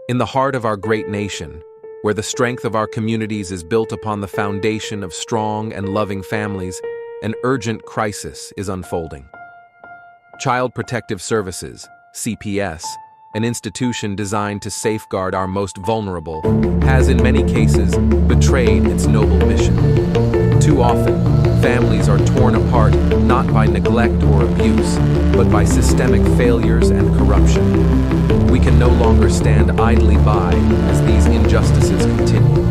In the heart of our great nation, where the strength of our communities is built upon the foundation of strong and loving families, an urgent crisis is unfolding. Child Protective Services, CPS, an institution designed to safeguard our most vulnerable, has in many cases betrayed its noble mission. Too often, families are torn apart not by neglect or abuse, but by systemic failures and corruption. We can no longer stand idly by as these injustices continue.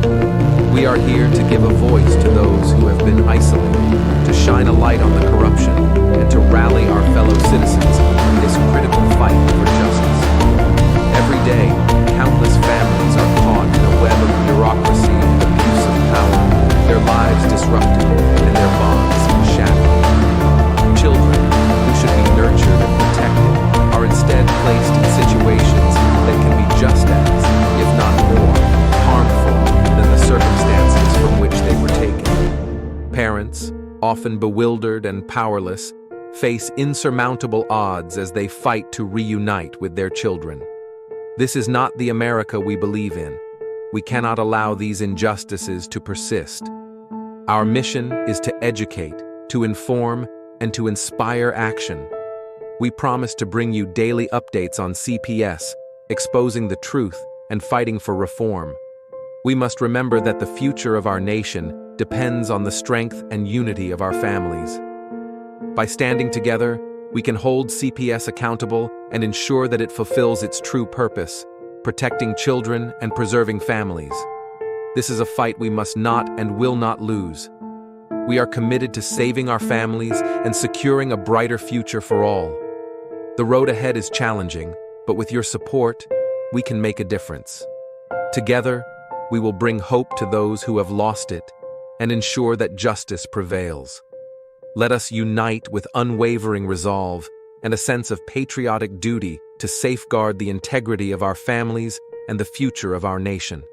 We are here to give a voice to those who have been isolated, to shine a light on the corruption, and to rally our fellow citizens in this critical fight for justice. Every day, countless families are caught in a web of bureaucracy and abuse of power, their lives disrupted and their bonds shattered. Children, who should be nurtured and protected, are instead placed in situations that can be just as, if not more, harmful than the circumstances from which they were taken. Parents, often bewildered and powerless, face insurmountable odds as they fight to reunite with their children. This is not the America we believe in. We cannot allow these injustices to persist. Our mission is to educate, to inform, and to inspire action. We promise to bring you daily updates on CPS, exposing the truth and fighting for reform. We must remember that the future of our nation depends on the strength and unity of our families. By standing together, we can hold CPS accountable and ensure that it fulfills its true purpose, protecting children and preserving families. This is a fight we must not and will not lose. We are committed to saving our families and securing a brighter future for all. The road ahead is challenging, but with your support, we can make a difference. Together, we will bring hope to those who have lost it and ensure that justice prevails. Let us unite with unwavering resolve and a sense of patriotic duty to safeguard the integrity of our families and the future of our nation.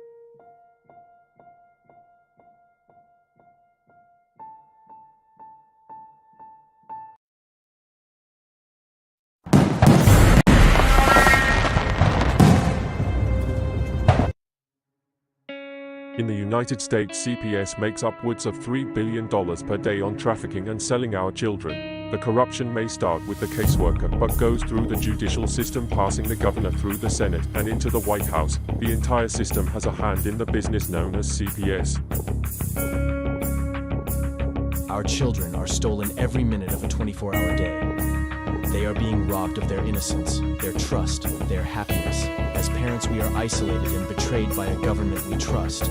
In the United States, CPS makes upwards of $3 billion per day on trafficking and selling our children. The corruption may start with the caseworker, but goes through the judicial system, passing the governor through the Senate and into the White House. The entire system has a hand in the business known as CPS. Our children are stolen every minute of a 24-hour day. They are being robbed of their innocence, their trust, their happiness. As parents, we are isolated and betrayed by a government we trust.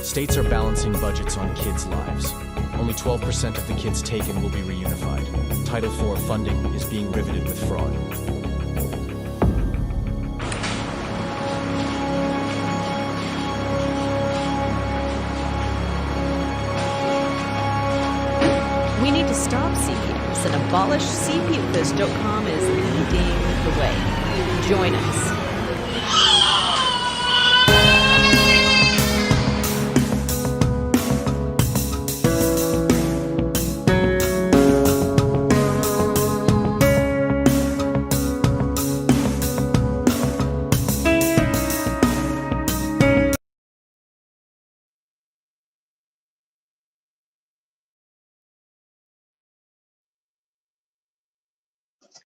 States are balancing budgets on kids' lives. Only 12% of the kids taken will be reunified. Title IV funding is being riveted with fraud. We need to stop CPS and abolish CPUFist.com is leading the way. Join us.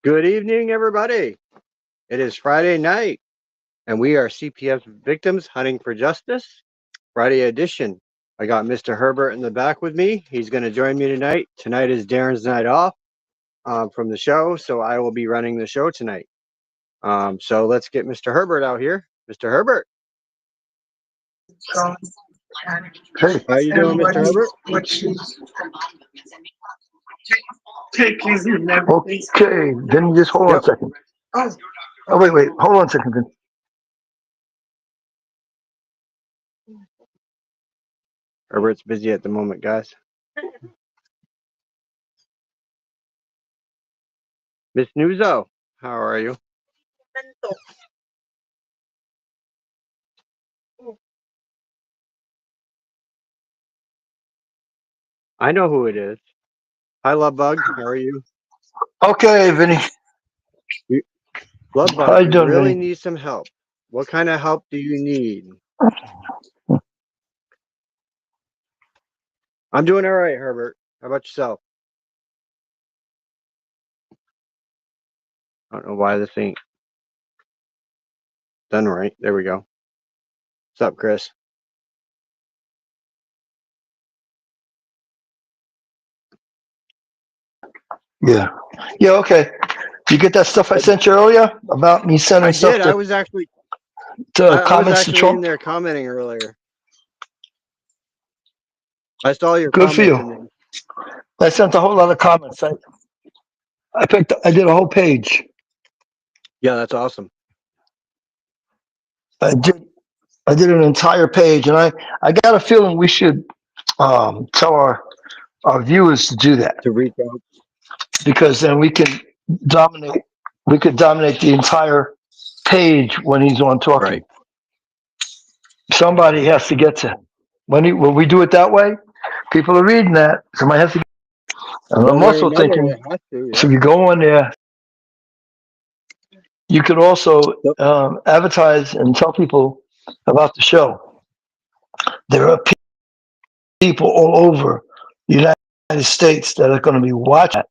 Good evening, everybody. It is Friday night, and we are CPS Victims Hunting for Justice, Friday edition. I got Mr. Herbert in the back with me. He's going to join me tonight. Tonight is Darren's night off from the show, so I will be running the show tonight. So let's get Mr. Herbert out here. Mr. Herbert. Hey, how you doing, Mr. Herbert? Okay, then just hold on a second. Oh, wait, hold on a second then. Herbert's busy at the moment, guys. Miss Nuzzo, how are you? I know who it is. Hi, Love Bug. How are you? Okay, Vinny. Love How Bug, you we doing, really Vinny? need some help. What kind of help do you need? I'm doing all right, Herbert. How about yourself? I don't know why this ain't done right. There we go. What's up, Chris? Yeah. Yeah, okay. You get that stuff I sent you earlier about me sending I stuff did. I was actually to I was comments to actually in Trump? there commenting earlier. I saw your Good for comments in you. there. I sent a whole lot of comments. I did a whole page. Yeah, that's awesome. I did I did an entire page, and I got a feeling we should tell our viewers to do that, To reach out. because then dominate we could dominate the entire page when he's on talking. Right. Somebody has to get to when we do it that way, people are reading that. Somebody has to. And One I'm way or also another, thinking, it has to. so Yep. if you go on there, you could also Yep. advertise and tell people about the show. There are people all over the United States that are going to be watching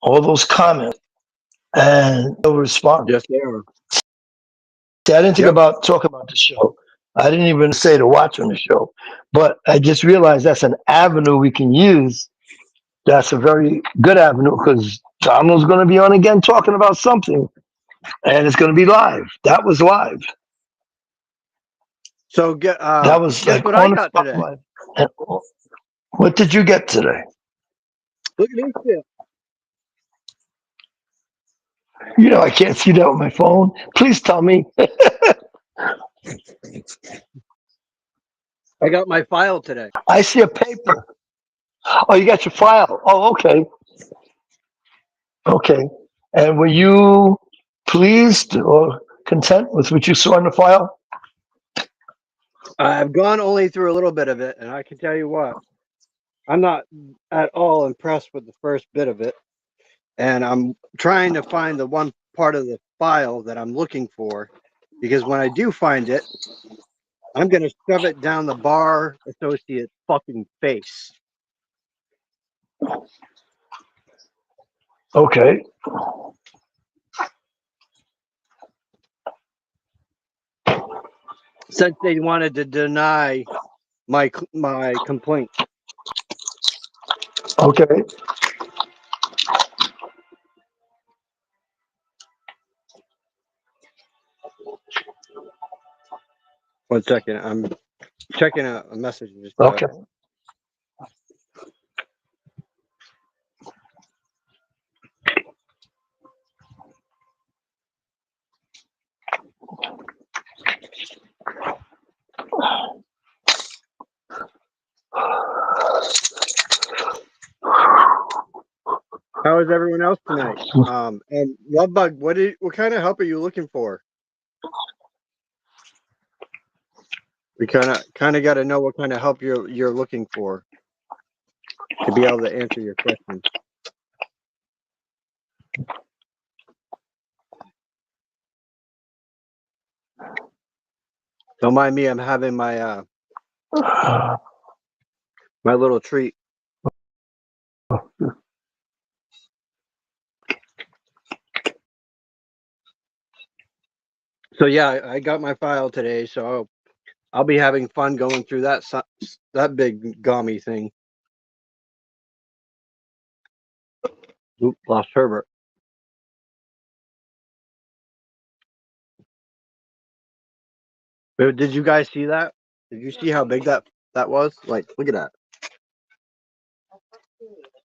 all those comments, and they'll respond. Yes, they are. See, I didn't think Yep. about talking about the show. I didn't even say to watch on the show, but I just realized that's an avenue we can use. That's a very good avenue, because Donald's going to be on again talking about something, and it's going to be live. That was live. So That was guess like what I on the got spot today? live. And what did you get today? Look at this shit. You know, I can't see that with my phone. Please tell me. I got my file today. I see a paper. Oh, you got your file. Oh, okay. Okay. And were you pleased or content with what you saw in the file? I've gone only through a little bit of it, and I can tell you what, I'm not at all impressed with the first bit of it. And I'm trying to find the one part of the file that I'm looking for, because when I do find it, I'm going to shove it down the bar associate's fucking face. Okay. Since they wanted to deny my complaint. Okay. 1 second, I'm checking a message. Just Okay. How is everyone else tonight? And Lovebug, what kind of help are you looking for? We kind of got to know what kind of help you're looking for to be able to answer your questions. Don't mind me. I'm having my my little treat. So yeah, I got my file today, so I'll be having fun going through that big gummy thing. Oop, lost Herbert. But did you guys see that? Did you see how big that was? Like, look at that.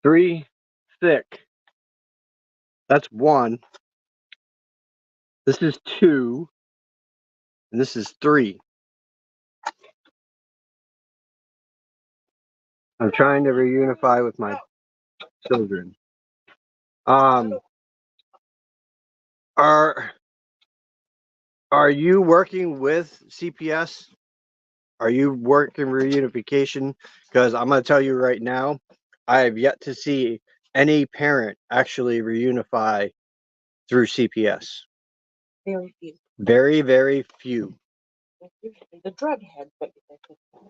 3 thick. That's 1. This is 2, and this is 3. I'm trying to reunify with my children. Are you working with CPS? Are you working reunification? Because I'm going to tell you right now, I have yet to see any parent actually reunify through CPS. Very few. Very, very few. It's usually the drug heads that get their kickback.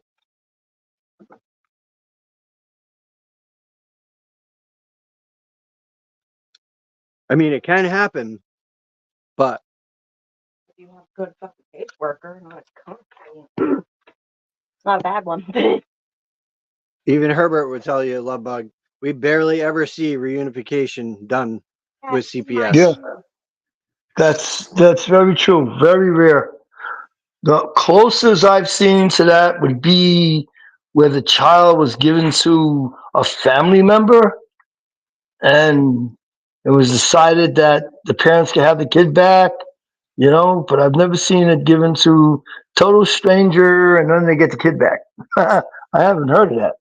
I mean, it can happen, but If you have a good fucking caseworker, not a company. It's not a bad one. even Herbert would tell you, love bug, we barely ever see reunification done with CPS. Yeah. That's very true. Very rare. The closest I've seen to that would be where the child was given to a family member and it was decided that the parents could have the kid back, but I've never seen it given to total stranger and then they get the kid back. I haven't heard of that.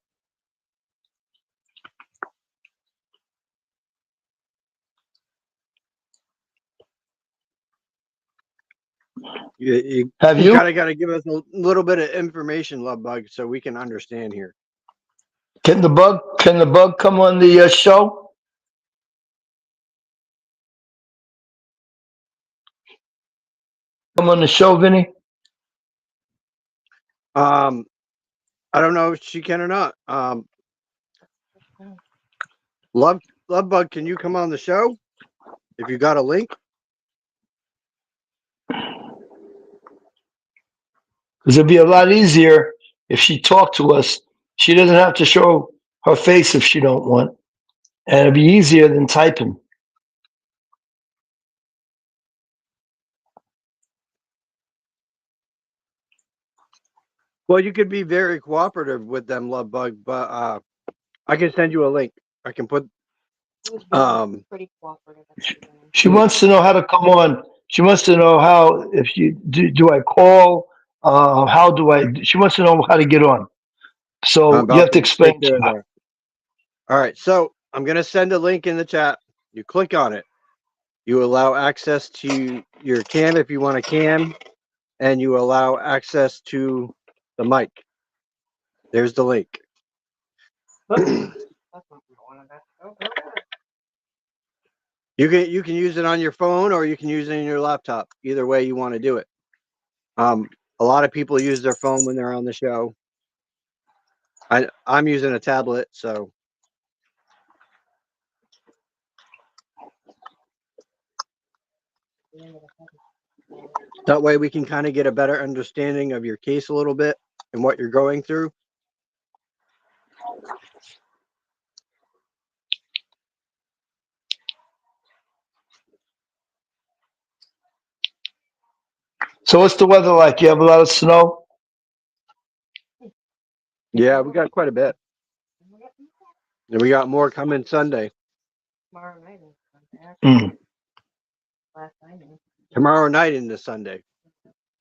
You Have you? kind of got to give us a little bit of information, love bug, so we can understand here. Can the bug come on the show? Come on the show, Vinny? I don't know if she can or not. Love bug, can you come on the show if you got a link? Because it'd be a lot easier if she talked to us. She doesn't have to show her face if she don't want. And it'd be easier than typing. Well, you could be very cooperative with them, love bug, but I can send you a link. I can put Pretty cooperative. She wants to know how to come on. She wants to know how, if you do I call, how do she wants to know how to get on. So I'm you have about to to take explain care to of her. that. All right, so I'm going to send a link in the chat. You click on it. You allow access to your cam if you want a cam, and you allow access to the mic. There's the link. You can use it on your phone or you can use it in your laptop. Either way you want to do it. A lot of people use their phone when they're on the show. I'm using a tablet, so that way we can kind of get a better understanding of your case a little bit and what you're going through. So what's the weather like? You have a lot of snow? Yeah, we got quite a bit. And we got more coming Sunday. Tomorrow night is Sunday. Mm. Last I knew. Tomorrow night into Sunday.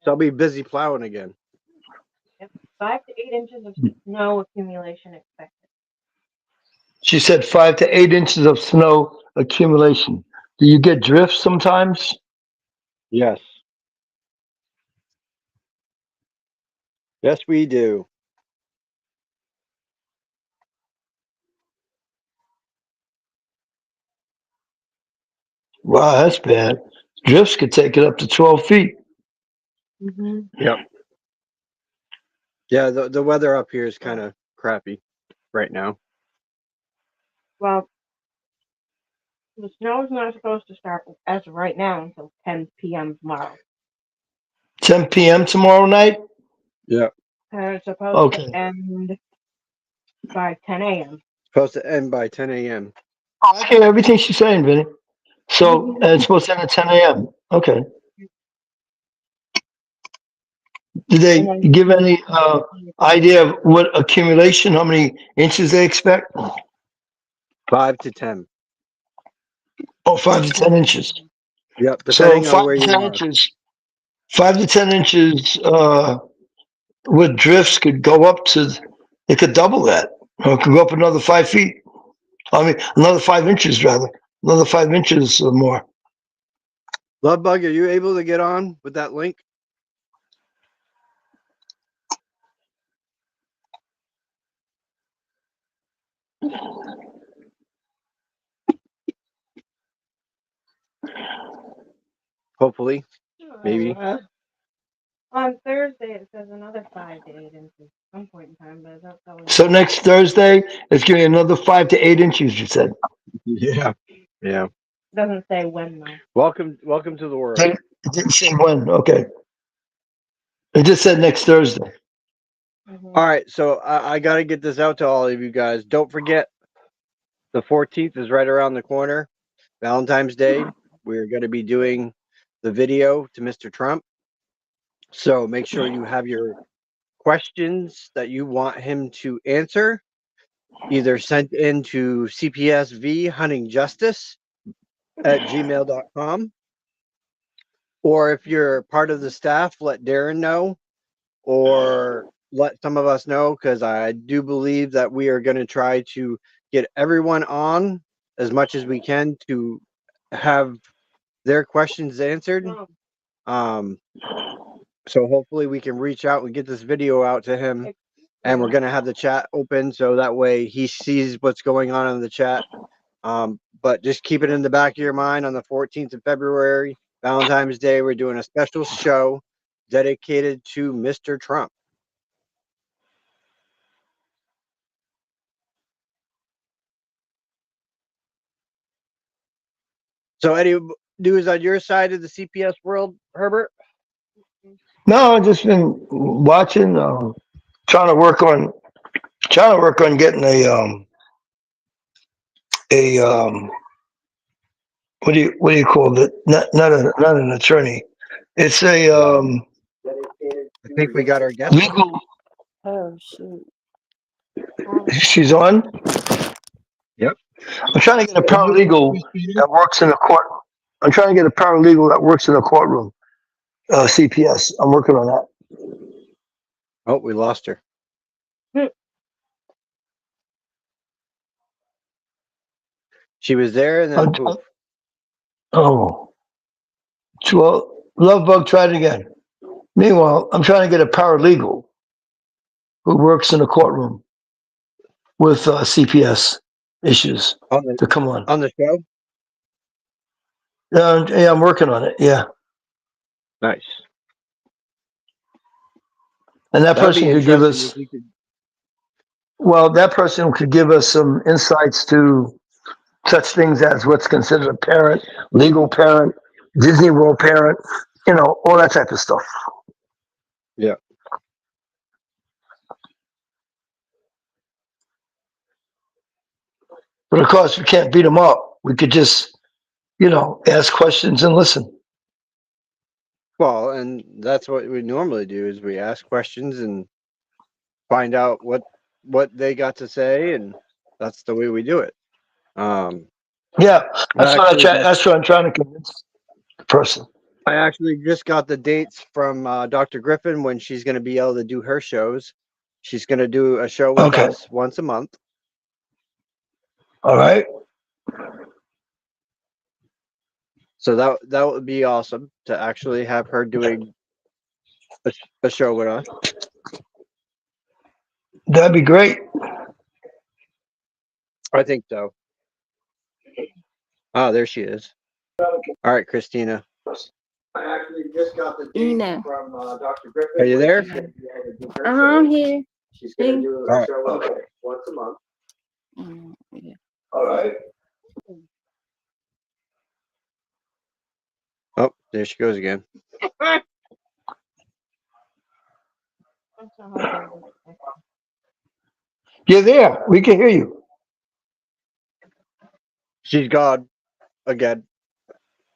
So I'll be busy plowing again. Yep. 5 to 8 inches of snow accumulation expected. She said 5 to 8 inches of snow accumulation. Do you get drifts sometimes? Yes. Yes, we do. Wow, that's bad. Drifts could take it up to 12 feet. Mm-hmm. Yep. Yeah, the weather up here is kind of crappy right now. Well, the snow is not supposed to start as of right now until 10 p.m. tomorrow. 10 p.m. tomorrow night? Yeah. It's supposed Okay. to end by 10 a.m. Supposed to end by 10 a.m. I hear everything she's saying, Vinny. So it's supposed to end at 10 a.m. Okay. Did they give any idea of what accumulation, how many inches they expect? 5 to 10. Oh, 5 to 10 inches. Yep, So depending on 5 where to you 10 are. inches. 5 to 10 inches with drifts could go up to, it could double that. Or it could go up another 5 feet. I mean, another 5 inches rather. Another 5 inches or more. Love Bug, are you able to get on with that link? Hopefully, maybe. On Thursday, it says another 5 to 8 inches. Some point in time, but that was. So next Thursday, it's gonna be another 5 to 8 inches. You said. Yeah. Yeah. Doesn't say when though. Welcome to the world. It didn't say when. Okay. It just said next Thursday. Mhm. All right, so I got to get this out to all of you guys. Don't forget, the 14th is right around the corner. Valentine's Day. We're going to be doing the video to Mr. Trump. So make sure you have your questions that you want him to answer either sent in to cpsvhuntingjustice@gmail.com, or if you're part of the staff, let Darren know, or let some of us know, because I do believe that we are going to try to get everyone on as much as we can to have their questions answered. So hopefully we can reach out and get this video out to him, and we're going to have the chat open so that way he sees what's going on in the chat. But just keep it in the back of your mind, on the 14th of February, Valentine's Day, we're doing a special show dedicated to Mr. Trump. So any news on your side of the CPS world, Herbert? No, I've just been watching, trying to work on getting a what do you call it? Not an attorney. It's a I think we got our guest. legal. Oh shoot. She's on. Yep. I'm trying to get a paralegal that works in a court. I'm trying to get a paralegal that works in a courtroom. CPS. I'm working on that. Oh, we lost her. She was there and then poof. Oh. Well, Love Bug tried it again. Meanwhile, I'm trying to get a paralegal who works in a courtroom with CPS issues to come on. On the show? Yeah, I'm working on it. Yeah. Nice. And that That'd be person could give interesting us, if you could. well, that person could give us some insights to such things as what's considered a parent, legal parent, Disney World parent, all that type of stuff. Yeah. But of course, we can't beat them up. We could just, ask questions and listen. Well, and that's what we normally do, is we ask questions and find out what they got to say, and that's the way we do it. Yeah, that's what I'm trying to convince the person. I actually just got the dates from Dr. Griffin when she's going to be able to do her shows. She's going to do a show with us once a month. All right. So that would be awesome to actually have her doing a show with us. That'd be great. I think so. Oh, there she is. All right, Christina. I actually just got the date from Dr. Griffin. Are you there? I'm here. She's going to do a show with us once a month. Yeah. All right. Oh, there she goes again. You're there. We can hear you. She's gone again.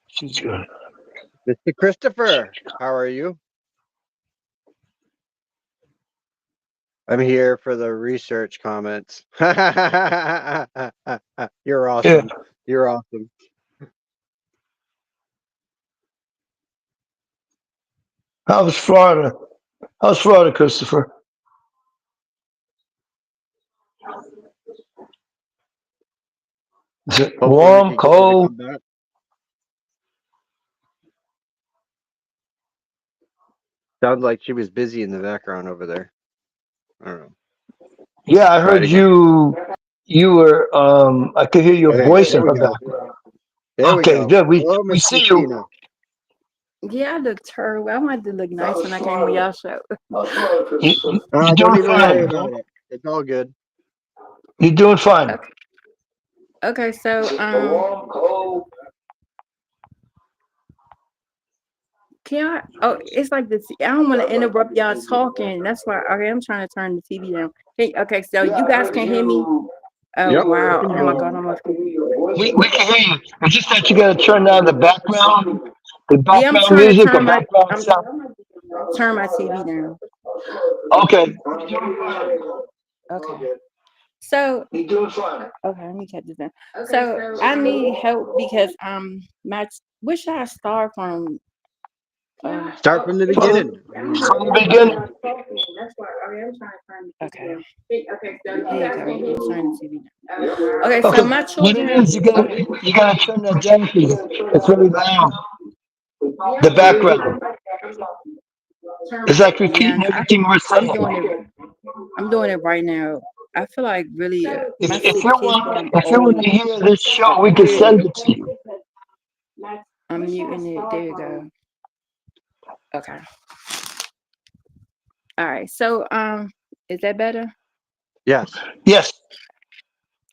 She's good. Mr. Christopher, how are you? I'm here for the research comments. You're awesome. Yeah. You're awesome. How's Florida? How's Florida, Christopher? Is it Hopefully we warm, can get her to cold? come back. Sounds like she was busy in the background over there. I don't know. Yeah, I heard Try it again. you were I could hear your Okay, voice there in we her go. background. There Okay, we go. good. Hello, We Miss see Christina. you. Yeah, I look terrible. I wanted to look nice when I came on y'all show. You're Don't doing even worry fine. about it. It's all good. You're doing fine. Okay. Okay, so can I? Oh, it's like this. I don't want to interrupt y'all talking. That's why. Okay, I'm trying to turn the TV down. Okay, so you guys can hear me. Oh Yep, I wow! can Oh hear my you. God! I'm We can hear you. It's just that you gotta turn down the yeah, I'm background trying to music, the turn my background I'm sound. turn my TV down. Okay. Okay. So You're doing fine. okay, let me cut this down. So I need help because my where should I start from? Start from the From beginning. I the, mean, from the beginning. Okay. Here you go. I'm turning the TV down. Okay, so Okay. my What it children. is, you gotta turn that down because it's very loud. The background. It's like Yeah, repeating everything we're I'm saying. doing it. I'm doing it right now. I feel like really my kids getting If you want old. to hear this show, we can Okay. send it to you. I'm muting it. There you go. Okay. All right. So is that better? yes. Yes.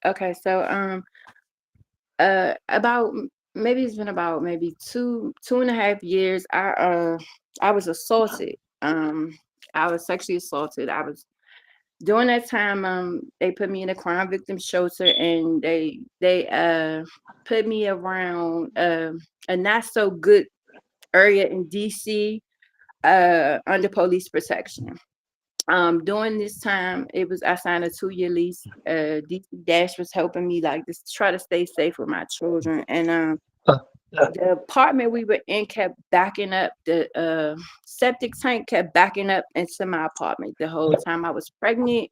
Okay. So about maybe it's been about maybe 2.5 years. I was assaulted. I was sexually assaulted. I was during that time, they put me in a crime victim shelter, and they put me around a not so good area in DC under police protection. During this time, I signed a 2-year lease. DC Dash was helping me like just try to stay safe with my children, and Uh, uh, the apartment we were in kept backing up. The septic tank kept backing up into my apartment the whole time I was pregnant.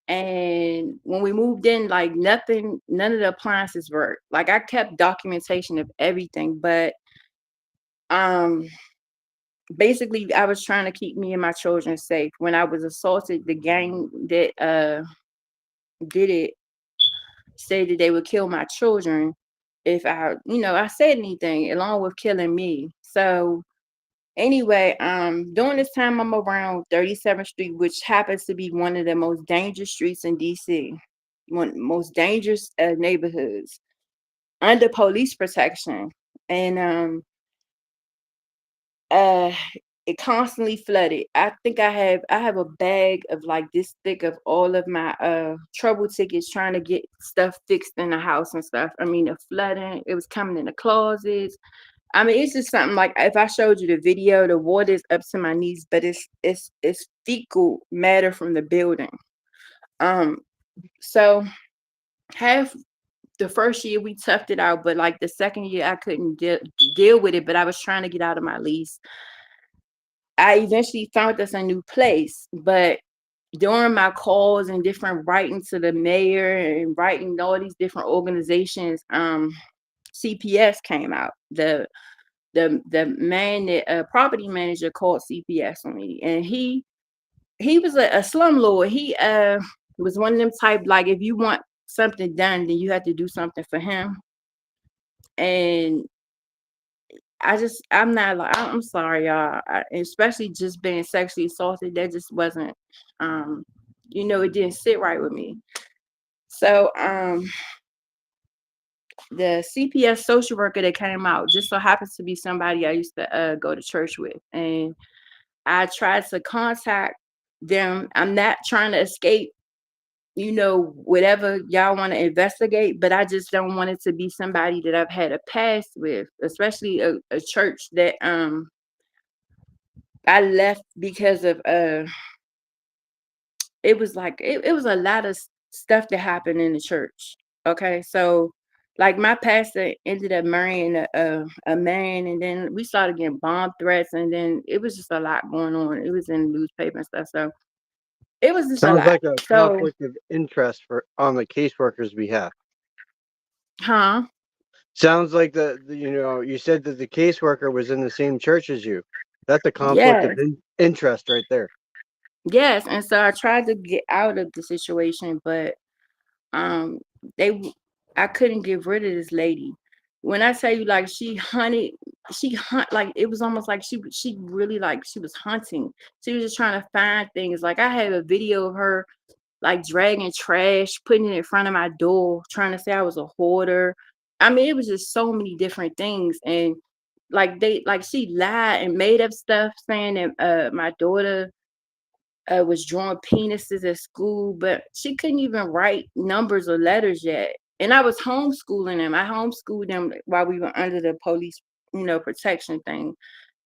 And when we moved in, like none of the appliances worked. Like I kept documentation of everything, but um basically I was trying to keep me and my children safe. When I was assaulted, the gang that did it said that they would kill my children if I said anything, along with killing me. So anyway, during this time I'm around 37th Street, which happens to be one of the most dangerous streets in DC, one most dangerous neighborhoods under police protection. And uh it constantly flooded. I think I have a bag of like this thick of all of my trouble tickets trying to get stuff fixed in the house and stuff. I mean, the flooding, it was coming in the closets. I mean, it's just something like if I showed you the video, the water's up to my knees, but it's fecal matter from the building. Um, so half the first year we toughed it out, but like the second year I couldn't deal with it. But I was trying to get out of my lease. I eventually found us a new place, but during my calls and different writing to the mayor and writing all these different organizations, CPS came out. The man that property manager called CPS on me, and he was a slumlord. He was one of them type, like, if you want something done, then you have to do something for him. And I'm not like, I'm sorry, y'all. Especially just being sexually assaulted, that just wasn't, it didn't sit right with me. So the CPS social worker that came out just so happens to be somebody I used to go to church with, and I tried to contact them. I'm not trying to escape, whatever y'all want to investigate, but I just don't want it to be somebody that I've had a past with, especially a church that I left because of it was like it was a lot of stuff that happened in the church. Okay, so like my pastor ended up marrying a man, and then we started getting bomb threats, and then it was just a lot going on. It was in the newspaper and stuff, so it was just a Sounds lot. like a So, conflict of interest on the caseworker's behalf. huh? Sounds like you said that the caseworker was in the same church as you. That's a conflict of Yes, interest right there. yes, and so I tried to get out of the situation, but um, they, I couldn't get rid of this lady. when I tell you, like, she hunt, like, it was almost like she really, like, she was hunting. She was just trying to find things. Like, I have a video of her, like, dragging trash, putting it in front of my door, trying to say I was a hoarder. I mean, it was just so many different things. And like she lied and made up stuff saying that my daughter was drawing penises at school, but she couldn't even write numbers or letters yet. And I was homeschooling them. I homeschooled them while we were under the police, protection thing.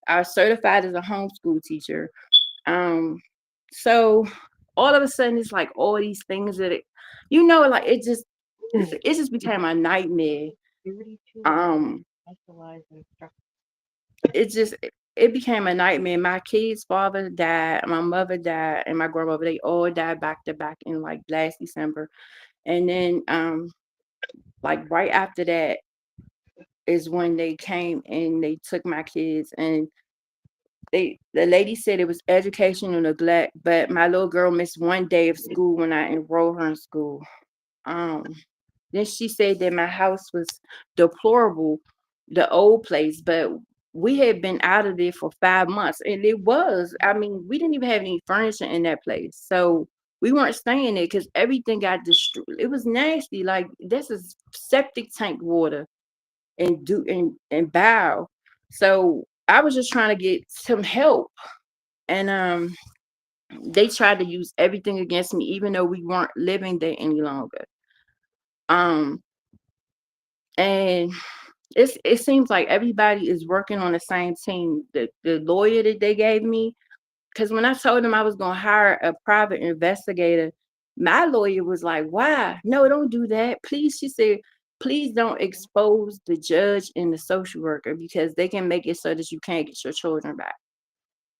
I was certified as a homeschool teacher. So all of a sudden it's like all these things that like it just became a nightmare. Um, it became a nightmare. My kid's father died, my mother died, and my grandmother, they all died back to back in like last December. And then like right after that is when they came and they took my kids, and the lady said it was educational neglect, but my little girl missed one day of school when I enrolled her in school. Um then she said that my house was deplorable, the old place, but we had been out of there for 5 months. And it was, I mean, we didn't even have any furniture in that place. So we weren't staying there because everything got destroyed. It was nasty. Like, this is septic tank water and bow. So I was just trying to get some help. And they tried to use everything against me, even though we weren't living there any longer. Um and it seems like everybody is working on the same team. The lawyer that they gave me, because when I told them I was gonna hire a private investigator, my lawyer was like, "Why? No, don't do that. Please," she said, "please don't expose the judge and the social worker because they can make it so that you can't get your children back."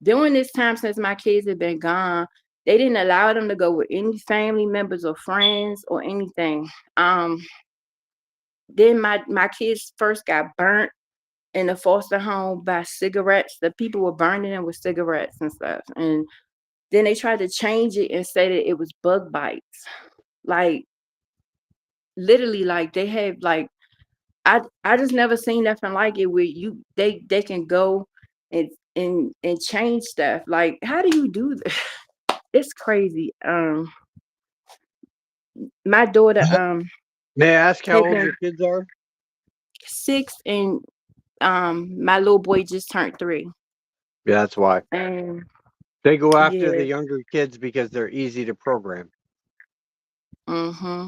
During this time, since my kids have been gone, they didn't allow them to go with any family members or friends or anything. Then my kids first got burnt in the foster home by cigarettes. The people were burning them with cigarettes and stuff. And then they tried to change it and say that it was bug bites. Like, literally, like, they have, like, I just never seen nothing like it where they can go and change stuff. Like, how do you do this? It's crazy. My daughter May I ask how has old been your kids are? 6, and my little boy just turned 3. Yeah, that's why. And They go after yeah. the younger kids because they're easy to program. Mm-hmm.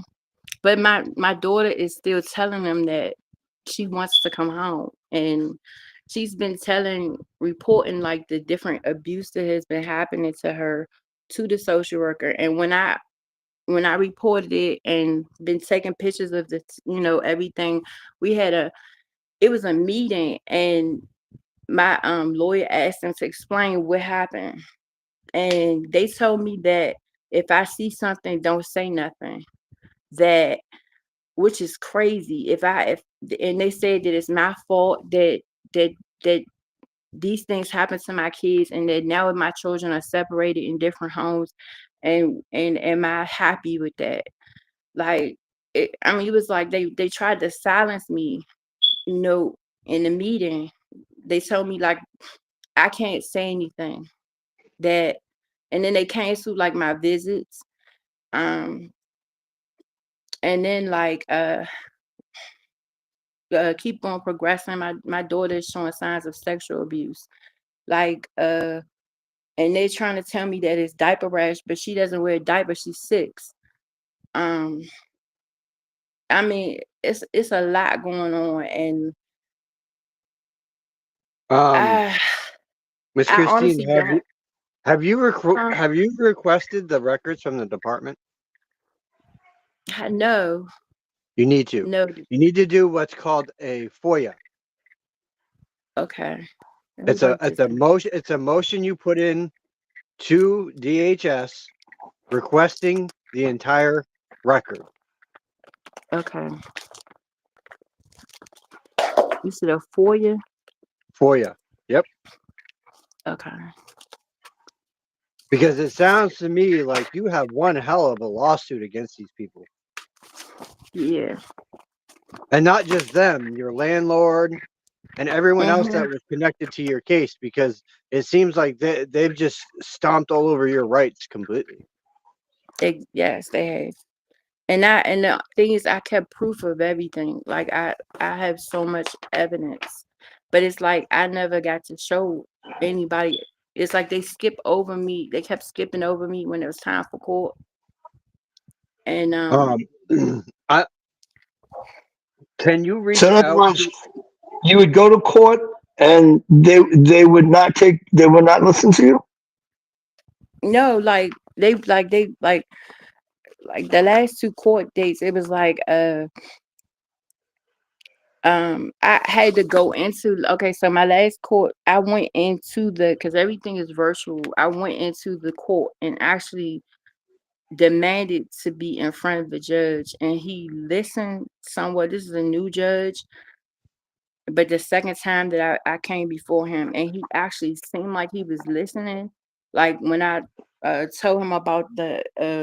But my daughter is still telling them that she wants to come home, and she's been reporting like the different abuse that has been happening to her to the social worker. And when I reported it and been taking pictures of everything, it was a meeting, and my lawyer asked them to explain what happened, and they told me that if I see something, don't say nothing. That Which is crazy. If and they said that it's my fault that that these things happen to my kids, and that now my children are separated in different homes, and am I happy with that? Like, I mean, it was like they tried to silence me, you know, in the meeting. They told me, like, I can't say anything. That And then they canceled like my visits. Um and then, like, keep on progressing. My daughter is showing signs of sexual abuse. Like, and they're trying to tell me that it's diaper rash, but she doesn't wear a diaper. She's 6. Um, I mean, it's a lot going on, and Um, I Miss I Christine, honestly don't. Huh? have you requested the records from the department? No, You need to. no. You need to do what's called a FOIA. Okay, let me write this down. It's a motion you put in to DHS requesting the entire record. Okay, you said a FOIA. FOIA. Yep. Okay. Because it sounds to me like you have one hell of a lawsuit against these people. Yeah. And not just them, your landlord and everyone else Mm-hmm. that was connected to your case, because it seems like they've just stomped all over your rights completely. Yes, they have. And the thing is, I kept proof of everything. Like I have so much evidence, but it's like I never got to show anybody. It's like they skip over me. They kept skipping over me when it was time for court. And Um, I can you So reach in other out words, to? you would go to court and they would not listen to you. no, like the last two court dates, it was like I had to go into, okay, so my last court, I went into because everything is virtual. I went into the court and actually demanded to be in front of the judge, and he listened somewhat. This is a new judge, but the second time that I came before him, and he actually seemed like he was listening. Like when I told him about the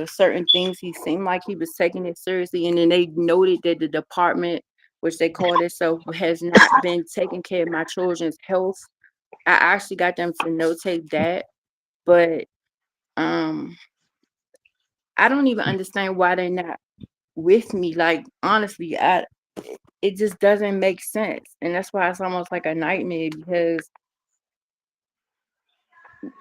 certain things, he seemed like he was taking it seriously. And then they noted that the department, which they called itself, has not been taking care of my children's health. I actually got them to notate that, but um, I don't even understand why they're not with me. Like honestly, it just doesn't make sense, and that's why it's almost like a nightmare because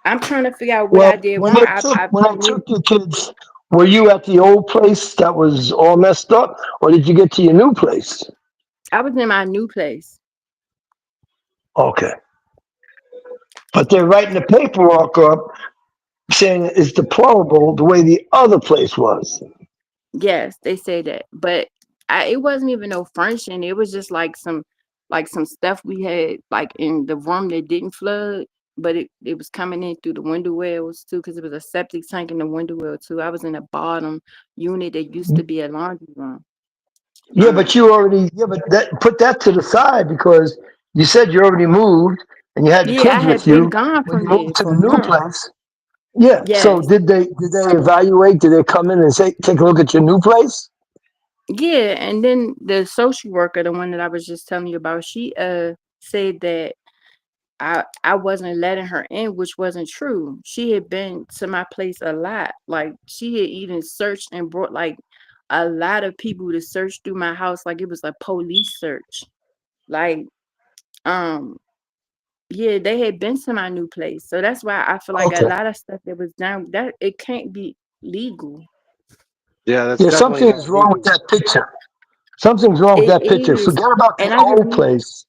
I'm trying to figure out what I Well, did wrong. when I took your kids, were you at the old place that was all messed up, or did you get to your new place? I was in my new place. Okay, but they're writing the paperwork up saying it's deplorable the way the other place was. Yes, they say that, but it wasn't even no furnishing. It was just like some stuff we had like in the room that didn't flood, but it was coming in through the window wells too, because it was a septic tank in the window well too. I was in the bottom unit that used to be a laundry room. Yeah, but put that to the side because you said you already moved and you had the Yeah, I kids had with been you gone when from you there moved to for the new months. place. Yeah. So Yes. did they evaluate? Did they come in and say take a look at your new place? Yeah, and then the social worker, the one that I was just telling you about, she said that I wasn't letting her in, which wasn't true. She had been to my place a lot. Like she had even searched and brought like a lot of people to search through my house like it was a police search. Like um yeah, they had been to my new place. So that's why I feel like a Okay. lot of stuff that was done that it can't be legal. Yeah, that's Yeah, definitely something not is wrong with legal. that picture. Something's wrong with It that picture. is. Forget about the And I just old need place.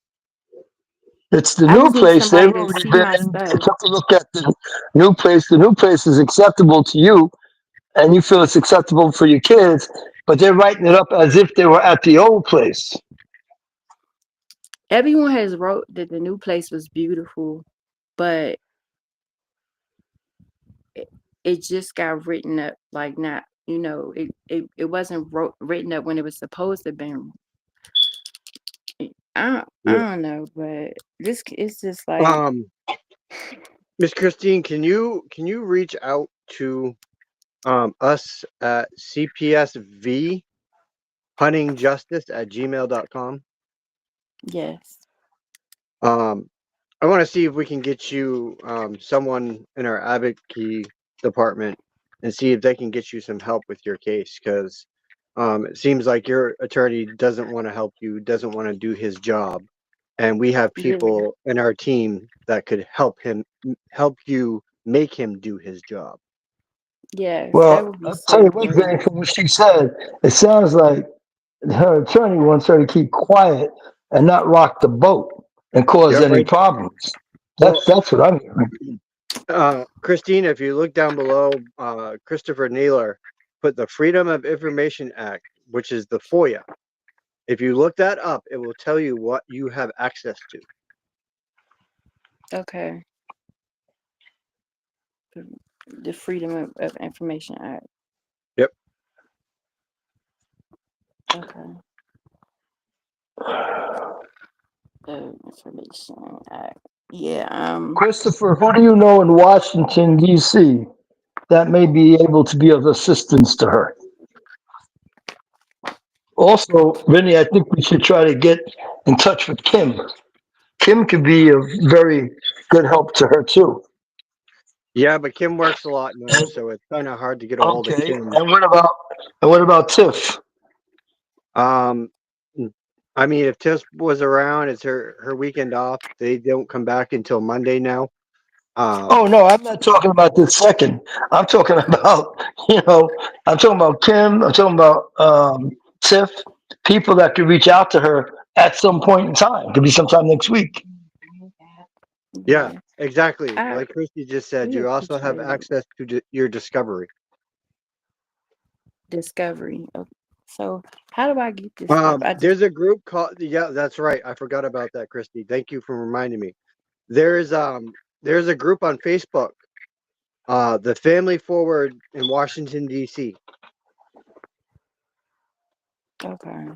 It's the I new just need place. They've somebody to already see been my in. They stuff. took a look at the new place. The new place is acceptable to you, and you feel it's acceptable for your kids, but they're writing it up as if they were at the old place. Everyone has wrote that the new place was beautiful, but it, it just got written up like not, it wasn't written up when it was supposed to be. I Yeah. don't know, but this it's just like Um, Miss Christine, can you reach out to us at CPSV huntingjustice at gmail.com? yes, Um, I want to see if we can get you someone in our advocacy department and see if they can get you some help with your case because it seems like your attorney doesn't want to help you, doesn't want to do his job, and we have yeah, people in our team that could help you make him do his job. yes, that Well, would be I'll tell so you one great. thing from what she said. It sounds like her attorney wants her to keep quiet and not rock the boat and cause Yep, any right. problems. Well, That's what I'm hearing. Christine, if you look down below, Christopher Naylor put the Freedom of Information Act, which is the FOIA. If you look that up, it will tell you what you have access to. Okay, the Freedom of Information Act. Yep. Okay, Information Act. Yeah. Christopher, who do you know in Washington, D.C. that may be able to be of assistance to her? Also, Vinny, I think we should try to get in touch with Kim. Kim could be a very good help to her too. Yeah, but Kim works a lot now, And, so it's kind of hard to get a hold of okay, Kim. and what about Tiff? Um, I mean, if Tiff was around, it's her weekend off. They don't come back until Monday now. Oh Um, no, I'm not talking about this second. I'm talking about, I'm talking about Kim. I'm talking about Tiff. People that could reach out to her at some point in time. Could be sometime next week. yeah, Yeah, exactly. I Like Christy just said, we you also have appreciate it. access to your discovery. Discovery. So how do I get this stuff? I just There's a group called. Yeah, that's right. I forgot about that, Christy. Thank you for reminding me. There's there's a group on Facebook, the Family Forward in Washington D.C. okay.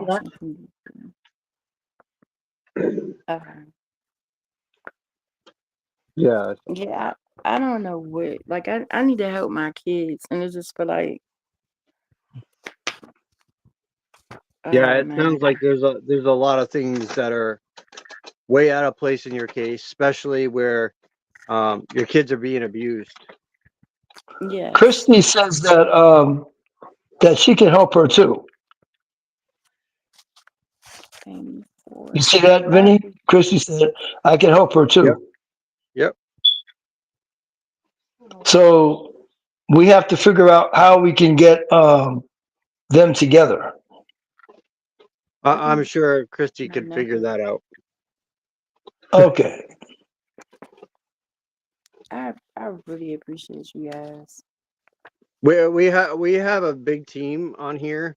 Yeah. Washington. Okay. Yeah. Yeah, I don't know what like I need to help my kids and it's just for like Yeah, oh it sounds man. like there's a lot of things that are way out of place in your case, especially where your kids are being abused. Yes. Christy says that she can help her too. Family You forward. see that, I Vinny? Christy said I can help her Yep. too. Yep. So we have to figure out how we can get them together. I I'm can sure Christy my could figure number. that out. Okay. I really appreciate you guys. We have a big team on here.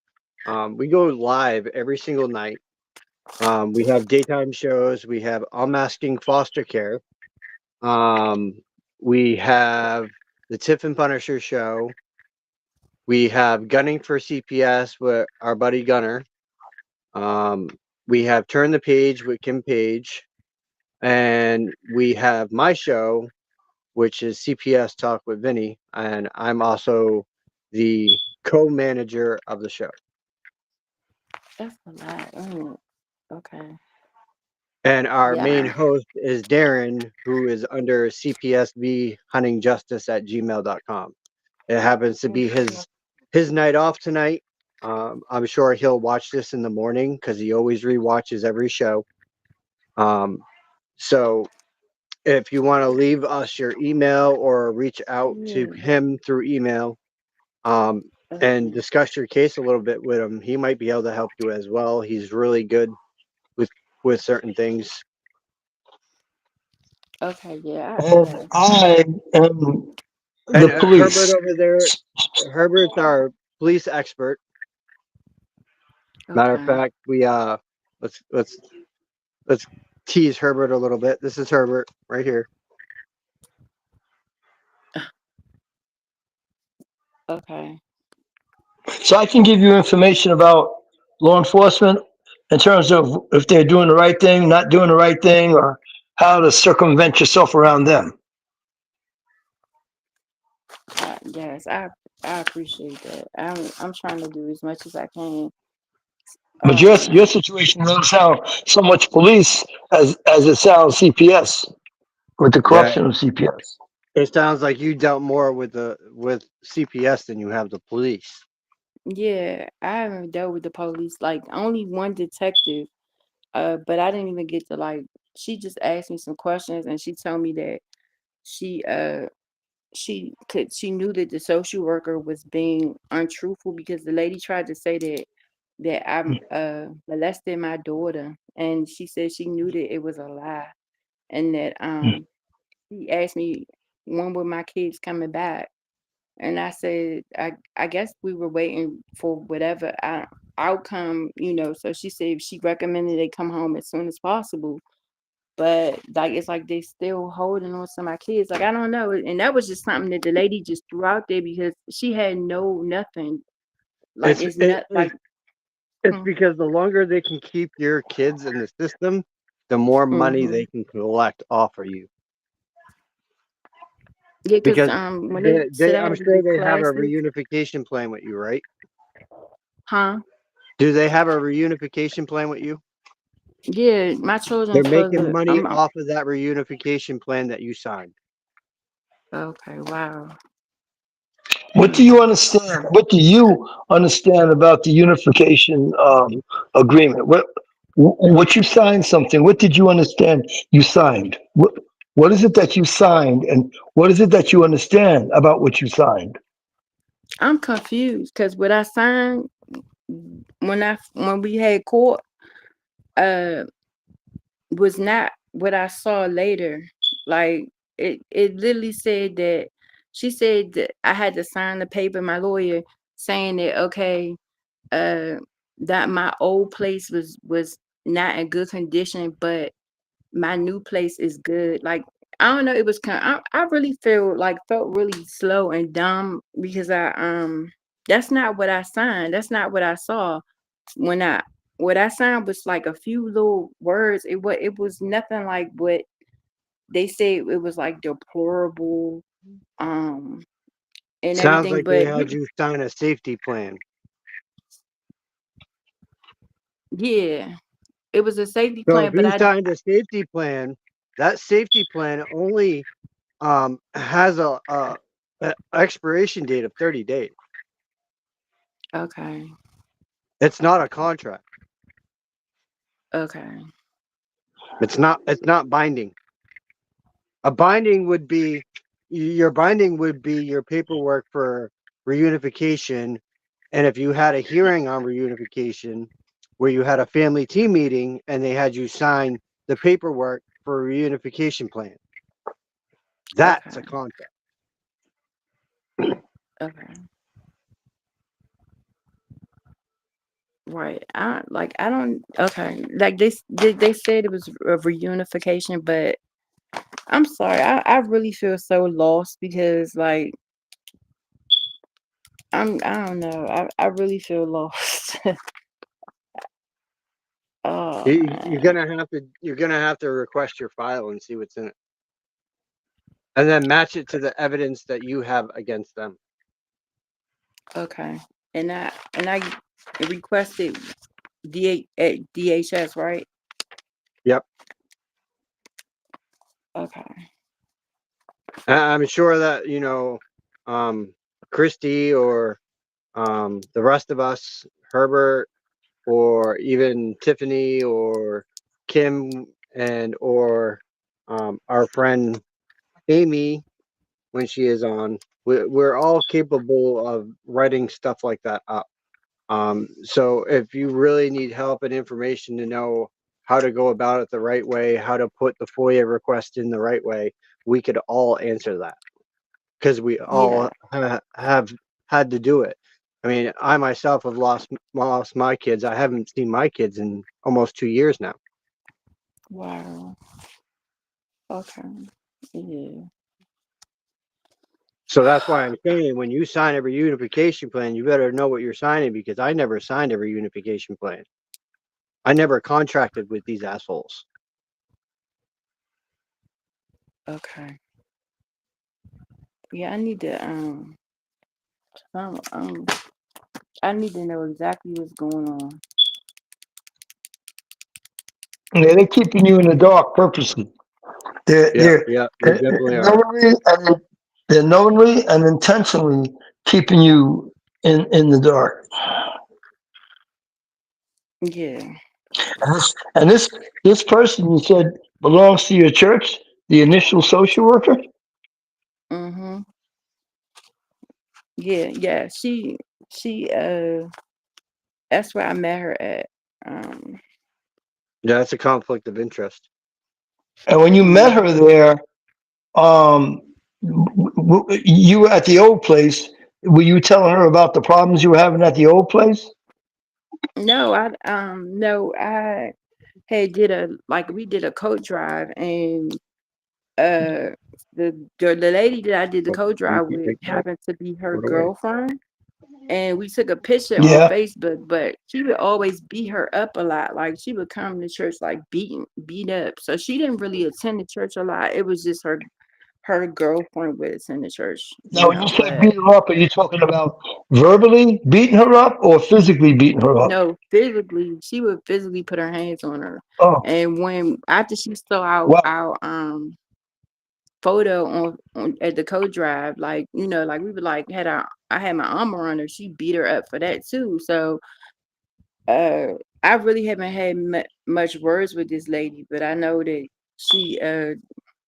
We go live every single night. We have daytime shows. We have Unmasking Foster Care. Um, we have the Tiff and Punisher show. We have Gunning for CPS with our buddy Gunner. Um, we have Turn the Page with Kim Page. And we have my show, which is CPS Talk with Vinny. And I'm also the co-manager of the show. That's a lot. Okay. And our main Yeah. host is Darren, who is under CPSV Hunting Justice at gmail.com. It happens to be his night off tonight. I'm sure he'll watch this in the morning because he always rewatches every show. So if you want to leave us your email or reach out to Yeah. him through email um, and Okay. discuss your case a little bit with him, he might be able to help you as well. He's really good with certain things. Okay, yeah, And yes. I am And the Herbert police. over there, Herbert's our police expert. Matter of Okay. fact, we let's tease Herbert a little bit. This is Herbert right here. Okay. So I can give you information about law enforcement in terms of if they're doing the right thing, not doing the right thing, or how to circumvent yourself around them. Yes, I appreciate that. I'm trying to do as much as I can. But Oh your man. situation doesn't sound so much police as it sounds CPS with the Yeah, corruption of CPS. it sounds like you dealt more with CPS than you have the police. Yeah, I haven't dealt with the police like only one detective. But I didn't even get to like she just asked me some questions and she told me that she she knew that the social worker was being untruthful because the lady tried to say that I molested my daughter and she said she knew that it was a lie and that he asked me when were my kids coming back and I said I guess we were waiting for whatever outcome, so she said she recommended they come home as soon as possible, but like it's like they still holding on to my kids. Like I don't know. And that was just something that the lady just threw out there because she had no nothing. Like It's it's it, not like it's it's mm, because the longer they can keep your kids in the system, the more money mm-hmm. they can collect off of you. Yeah, because Because when they said I I'm had to sure do they have a classes, reunification plan with you, right? huh? Do they have a reunification plan with you? Yeah, my They're children's supposed making to. money off of that reunification plan that you signed. Okay, wow. What do you understand? What do you understand about the unification agreement? What you signed something? What did you understand you signed? What is it that you signed, and what is it that you understand about what you signed? I'm confused because what I signed when we had court uh was not what I saw later. Like it literally said that she said that I had to sign the paper, my lawyer saying that okay, uh that my old place was not in good condition, but my new place is good. Like I don't know, it was I really felt really slow and dumb because that's not what I signed. That's not what I saw when I what I signed was like a few little words. It was nothing like what they say it was like deplorable um and Sounds everything. like they But had you sign a safety plan. yeah, it was a safety So if plan, but you I signed a safety plan, that safety plan only has a expiration date of 30 days. okay. It's not a contract. Okay. It's not binding. A binding would be your binding would be your paperwork for reunification. And if you had a hearing on reunification where you had a family team meeting and they had you sign the paperwork for a reunification plan, that's a Okay. contract. Okay. Right. I don't okay. Like they said it was a reunification, but I'm sorry. I really feel so lost because like I don't know. I really feel lost. Oh You're man. gonna have to request your file and see what's in it, and then match it to the evidence that you have against them. Okay. And I requested at DHS, right? Yep. Okay. I'm sure that Christy or the rest of us, Herbert, or even Tiffany or Kim, and or our friend Amy when she is on, we're all capable of writing stuff like that up. So if you really need help and information to know how to go about it the right way, how to put the FOIA request in the right way, we could all answer that because we Yeah. all have had to do it. I mean, I myself have lost my kids. I haven't seen my kids in almost 2 years now. Wow. Okay. Yeah. So that's why I'm saying when you sign a reunification plan, you better know what you're signing because I never signed a reunification plan. I never contracted with these assholes. Okay. Yeah, I need to um, um I need to know exactly what's going on. Yeah, they're keeping you in the dark purposely. They're Yeah, they're, yeah, they they're definitely are. knowingly and intentionally keeping you in the dark. Yeah. And this person you said belongs to your church, the initial social worker. Mm-hmm. Yeah, yeah. She that's where I met her at. Um Yeah, that's a conflict of interest. And when you met yeah. her there, um, you were at the old place. Were you telling her about the problems you were having at the old place? No, I had did a like we did a coat drive and uh the lady that I did the coat drive with happened to be her What away? girlfriend. And we took a picture on Yeah. Facebook, but she would always beat her up a lot. Like she would come to church like beat up. So she didn't really attend the church a lot. It was just her girlfriend with us in the church, Now, when you say but beat her up, are you talking about verbally beating her up or physically beating her up? no, physically, she would physically put her hands on her. Oh, And when after she saw wow. our photo on at the co-drive, like, like we would like I had my arm around her, she beat her up for that too. So uh I really haven't had much words with this lady, but I know that she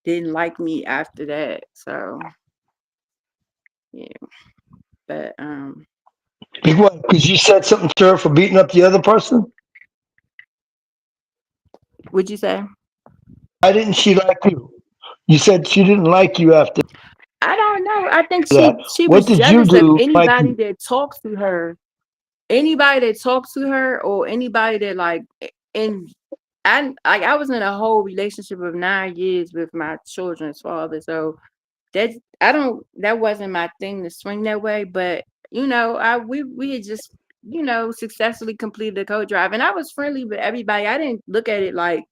didn't like me after that. So yeah, but Because you said something to her for beating up the other person? what'd you say? Why didn't she like you? You said she didn't like you after I don't know. I think that. she What was did you jealous of do to make anybody you? that talks to her. Anybody that talks to her, or anybody that like, and I was in a whole relationship of 9 years with my children's father. So that that wasn't my thing to swing that way. But we had just successfully completed the co-drive, and I was friendly with everybody. I didn't look at it like,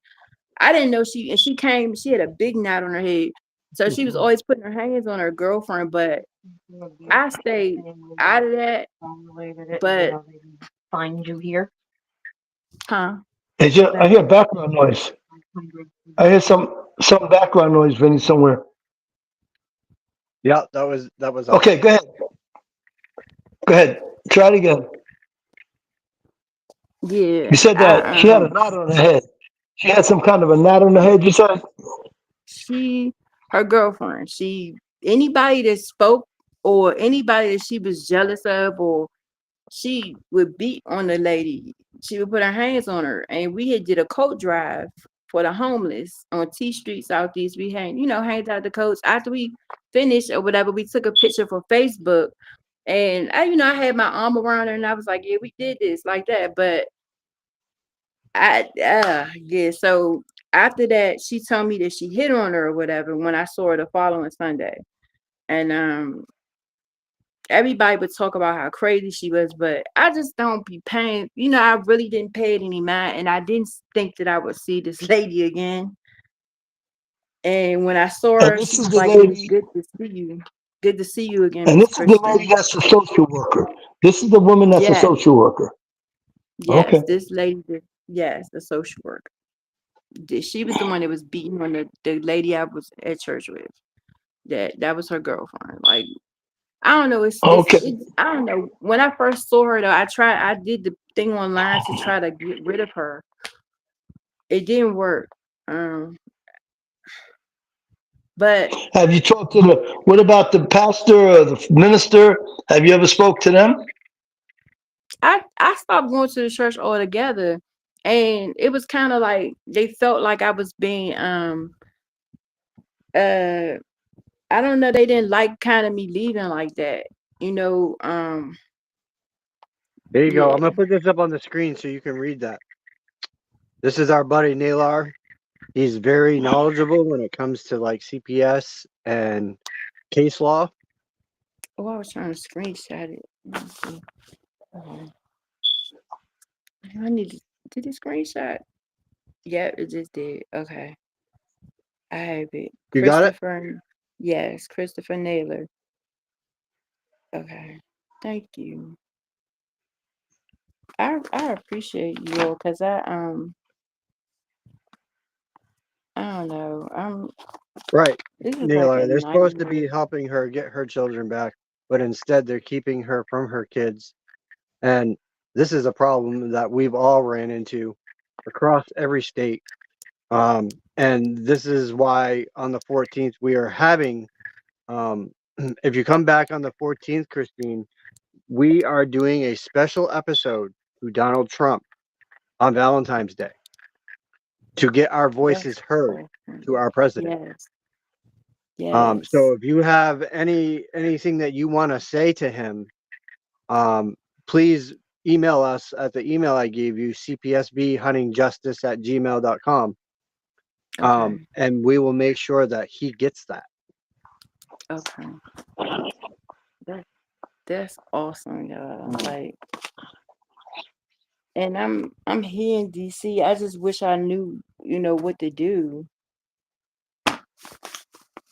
I didn't know she had a big knot on her head. So she was always putting her hands on her girlfriend, but I stayed out of that. But Find you here. huh? I hear background noise. I hear some background noise, Vinny, somewhere. Yeah, that was us. Okay, go ahead. Go ahead. Try it again. Yeah. You said that she had a knot on her head. She had some kind of a knot on her head, you said? Her girlfriend, anybody that spoke, or anybody that she was jealous of, or she would beat on the lady. She would put her hands on her. And we had did a coat drive for the homeless on T Street Southeast. We hanged out the coats. After we finished or whatever, we took a picture for Facebook. And I had my arm around her, and I was like, yeah, we did this like that. But yeah, so after that, she told me that she hit on her or whatever when I saw her the following Sunday. And everybody would talk about how crazy she was, but I just don't be paying. I really didn't pay it any mind, and I didn't think that I would see this lady again. And when I saw And her, this she is was the like, "It was lady, good to see you. Good to see you again, and Miss this is the lady Christian." that's a social worker. This is the woman that's a Yes, social worker. yes, Okay. this lady, yes, the social worker. She was the one that was beating on the lady I was at church with. That was her girlfriend. Like, I don't know. Okay. I don't know. When I first saw her though, I did the thing online to try to get rid of her. It didn't work. Um, but Have you talked to what about the pastor or the minister? Have you ever spoke to them? I stopped going to the church altogether, and it was kind of like they felt like I was being uh I don't know. They didn't like kind of me leaving like that. You know. There you go. I'm Yeah. gonna put this up on the screen so you can read that. This is our buddy Nalar. He's very knowledgeable when it comes to like CPS and case law. Oh, I was trying to screenshot it. Let me see. Uh, I need to did it screenshot? Yeah, it just did. Okay. I have it. You got it? Christopher. Yes, Christopher Naylor. Okay. Thank you. I appreciate you all, because I don't know. Right. This is like a Nalar. They're supposed to nightmare. be helping her get her children back, but instead they're keeping her from her kids. And this is a problem that we've all ran into across every state. And this is why on the 14th we are having, if you come back on the 14th, Christine, we are doing a special episode to Donald Trump on Valentine's Day to get our voices That's heard awesome. to our president. Yes. Yes. So if you have anything that you want to say to him, um, please email us at the email I gave you, cpsbhuntingjustice@gmail.com. Okay. And we will make sure that he gets that. Okay. That that's awesome, y'all. Like, and I'm here in DC. I just wish I knew, what to do.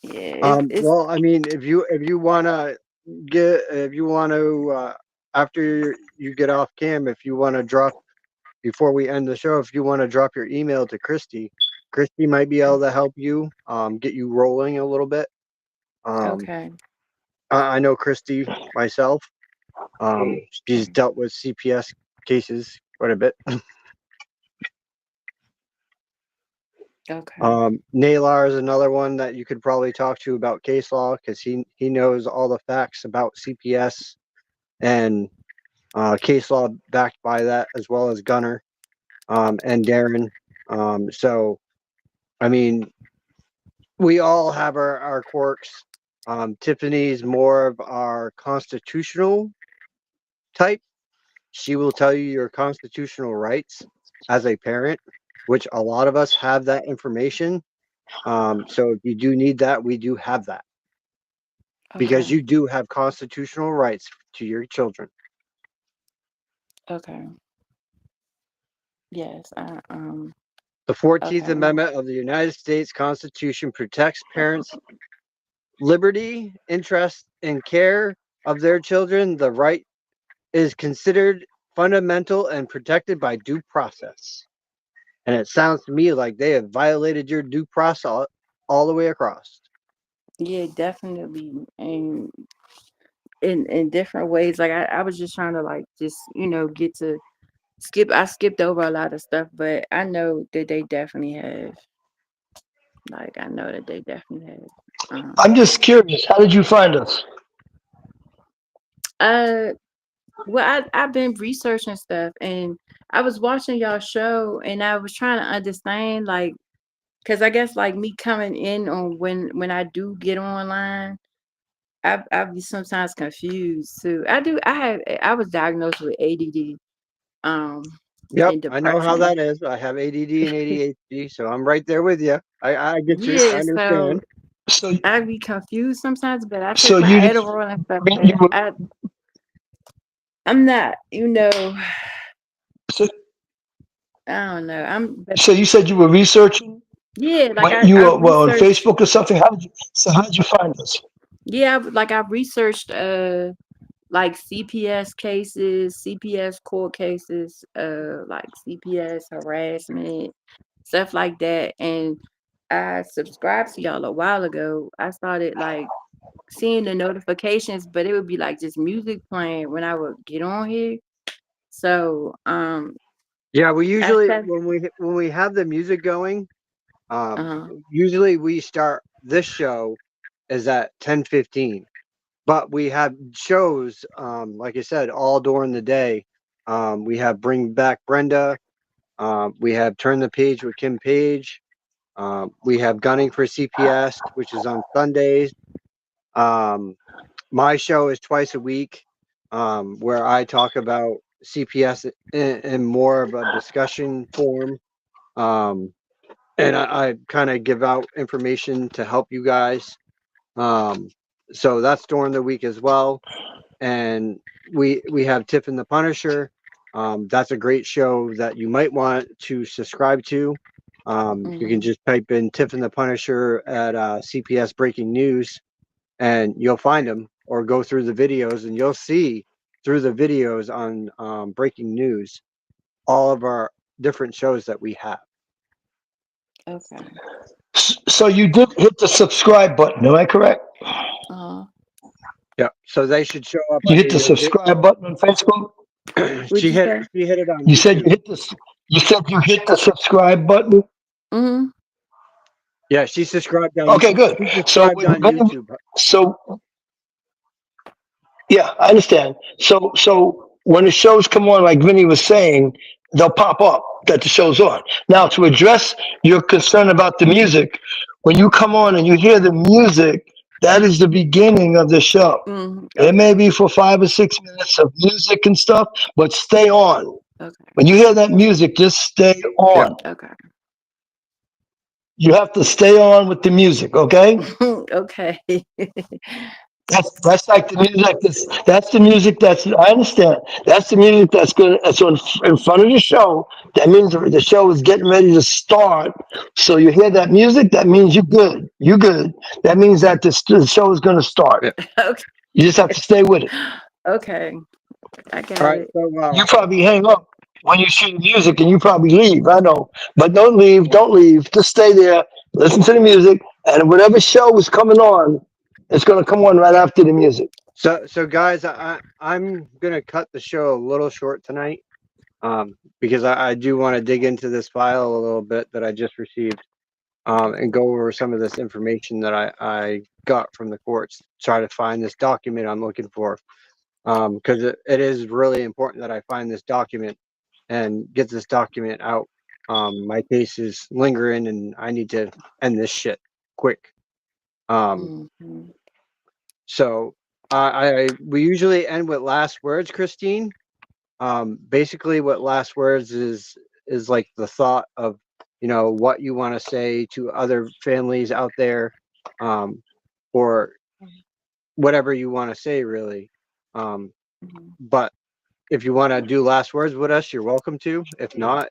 Yeah. Yeah, it's Well, I mean, if you wanna if you want to after you get off cam, if you want to drop before we end the show, if you want to drop your email to Christy, Christy might be able to help you get you rolling a little bit. Um, okay. I know Christy myself. She's dealt with CPS cases quite a bit. Okay. Nalar is another one that you could probably talk to about case law because he knows all the facts about CPS and case law backed by that, as well as Gunner and Darren. So, I mean, we all have our quirks. Tiffany's more of our constitutional type. She will tell you your constitutional rights as a parent, which a lot of us have that information. So if you do need that, we do have that because Okay. you do have constitutional rights to your children. Okay. Yes. The 14th Okay. Amendment of the United States Constitution protects parents' liberty, interest, and care of their children. The right is considered fundamental and protected by due process. And it sounds to me like they have violated your due process all the way across. Yeah, definitely. And in different ways. Like I was just trying to like just, get to I skipped over a lot of stuff, but I know that they definitely have. Like I know that they definitely have. I'm just curious. How did you find us? Uh well I've been researching stuff and I was watching y'all show and I was trying to understand like because I guess like me coming in on when I do get online, I be sometimes confused too. I was diagnosed with ADD um Yep, and I know how depression. that is. I have ADD and ADHD, so I'm right there with you. I get you. I Yeah, so understand. So, I be confused sometimes, but I take so my you didn't Adderall and stuff. mean you But were I'm not, so, I don't know. But so you said you were researching yeah, like when you I were well on researched. Facebook or something. How did you find us? Yeah, like I researched like CPS cases, CPS court cases, like CPS harassment, stuff like that. And I subscribed to y'all a while ago. I started like seeing the notifications, but it would be like just music playing when I would get on here. So Yeah, we I usually said, when we have the music going, um, uh usually we start this show is at 10:15, but we have shows like I said all during the day. We have Bring Back Brenda. We have Turn the Page with Kim Page. We have Gunning for CPS, which is on Sundays. Um, my show is twice a week, where I talk about CPS in more of a discussion form. Um, and I kind of give out information to help you guys. Um, so that's during the week as well. And we have Tiff and the Punisher. That's a great show that you might want to subscribe to. You can mm, just type in Tiff and the Punisher at CPS Breaking News, and you'll find them, or go through the videos, and you'll see through the videos on Breaking News all of our different shows that we have. okay. So you did hit the subscribe button. Am I correct? Uh Yeah, so they should show up You under hit the your. subscribe button on Facebook. What'd you say? She hit it on You said YouTube. you hit this. You said you hit the subscribe button. Mm, Yeah, she subscribed on. Okay, good. She So subscribed on YouTube. so yeah, I understand. So when the shows come on, like Vinny was saying, they'll pop up that the show's on. Now, to address your concern about the music, when you come on and you hear the music, that is the beginning of the show. It okay. may be for 5 or 6 minutes of music and stuff, but stay on. Okay. When you hear that music, just stay Yeah. on. Okay. You have to stay on with the music, okay? Okay. That's like the music. That's the music. I understand. That's the music that's on in front of the show. That means the show is getting ready to start. So you hear that music. That means you're good. You're good. That means that the show is going to start. Yeah. Okay. You just have to stay with it. Okay. I All got right. it. So You probably hang up when you see music, and you probably leave. I know, but don't leave. Don't leave. Just stay there. Listen to the music, and whatever show is coming on, it's going to come on right after the music. so guys, I'm gonna cut the show a little short tonight, because I do want to dig into this file a little bit that I just received, and go over some of this information that I got from the courts. Try to find this document I'm looking for, because it is really important that I find this document and get this document out. My case is lingering, and I need to end this shit quick. Mhm. So we usually end with last words, Christine. Basically, what last words is like the thought of, what you want to say to other families out there, or whatever you want to say, really. Um, Mhm. but if you want to do last words with us, you're welcome to. If not,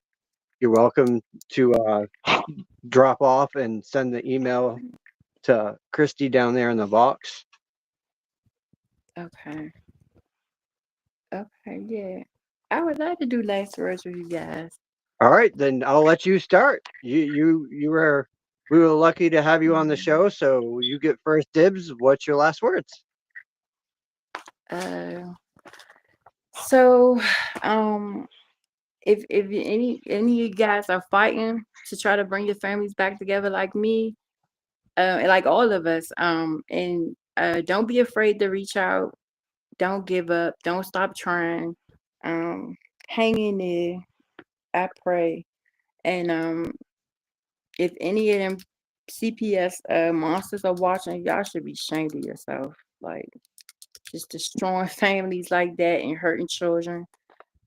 you're welcome to drop off and send the email to Christy down there in the box. Okay. Okay. Yeah. I would like to do last words with you guys. All right, then I'll let you start. We were lucky to have you on the show, so you get first dibs. What's your last words? Uh, so, um, if any of you guys are fighting to try to bring your families back together like me, and like all of us, and don't be afraid to reach out. Don't give up. Don't stop trying. Um, hang in there. I pray. And if any of them CPS monsters are watching, y'all should be ashamed of yourself. Like just destroying families like that and hurting children.